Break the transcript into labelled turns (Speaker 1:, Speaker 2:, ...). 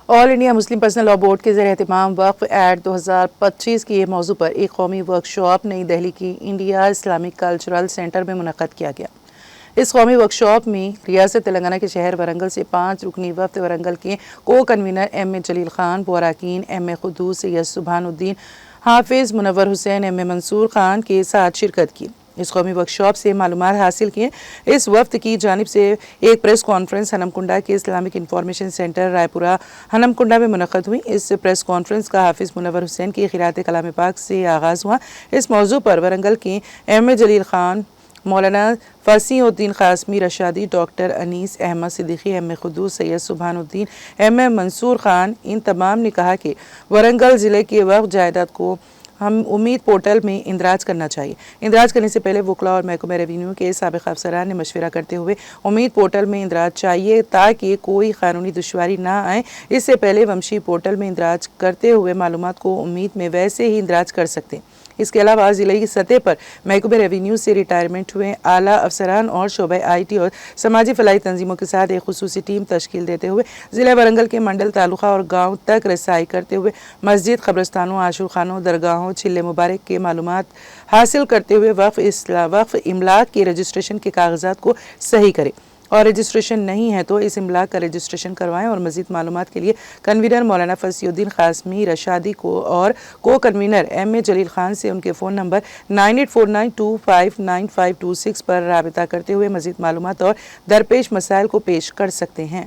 Speaker 1: آل انڈیا مسلم پرسنل لاء بورڈ کے زیر اہتمام وقف ایکٹ 2025 کی موضوع پر ایک قومی ورکشاپ نئی دہلی کی انڈیا اسلامک کلچرل سینٹر میں منعقد کیا گیا۔ اس قومی ورکشاپ میں ریاست تلنگانہ کے شہر ورنگل سے 5 رکنی وفد ورنگل کے کو کنوینر ایم اے جلیل خان، اراکین ایم اے قدوس سید سبحان الدین، حافظ منور حسین ایم اے منصور خان کے ساتھ شرکت کی۔ اس قومی ورکشاپ سے معلومات حاصل کیے۔ اس وفد کی جانب سے ایک پریس کانفرنس ہنمکنڈا کے اسلامک انفارمیشن سینٹر رائے پورہ ہنمکنڈا میں منعقد ہوئی۔ اس پریس کانفرنس کا حافظ منور حسین کی قراءت کلام پاک سے آغاز ہوا۔ اس موضوع پر ورنگل کے ایم اے جلیل خان، مولانا فصیح الدین قاسمی رشادی، ڈاکٹر انیس احمد صدیقی، ایم اے قدوس سید سبحان الدین، ایم اے منصور خان، ان تمام نے کہا کہ ورنگل ضلع کے وقف جائیداد کو ہم امید پورٹل میں اندراج کرنا چاہیے۔ اندراج کرنے سے پہلے وکلاء اور محکمہ ریونیو کے سابق افسران نے مشورہ کرتے ہوئے امید پورٹل میں اندراج چاہیے تاکہ کوئی قانونی دشواری نہ آئے۔ اس سے پہلے ومشی پورٹل میں اندراج کرتے ہوئے معلومات کو امید میں ویسے ہی اندراج کر سکتے ہیں۔ اس کے علاوہ ضلعی سطح پر محکمہ ریونیو سے ریٹائرمنٹ ہوئے اعلیٰ افسران اور شعبہ آئی ٹی اور سماجی فلاحی تنظیموں کے ساتھ ایک خصوصی ٹیم تشکیل دیتے ہوئے ضلع ورنگل کے منڈل، تعلقہ اور گاؤں تک رسائی کرتے ہوئے مسجد، قبرستانوں، عاشور خانوں، درگاہوں، چلے مبارک کے معلومات حاصل کرتے ہوئے وقف املاک کے رجسٹریشن کے کاغذات کو صحیح کرے اور رجسٹریشن نہیں ہے تو اس املاک کا رجسٹریشن کروائیں۔ اور مزید معلومات کے لیے کنوینر مولانا فصیح الدین قاسمی رشادی کو اور کو کنوینر ایم اے جلیل خان سے ان کے فون نمبر 9849259526 پر رابطہ کرتے ہوئے مزید معلومات اور درپیش مسائل کو پیش کر سکتے ہیں۔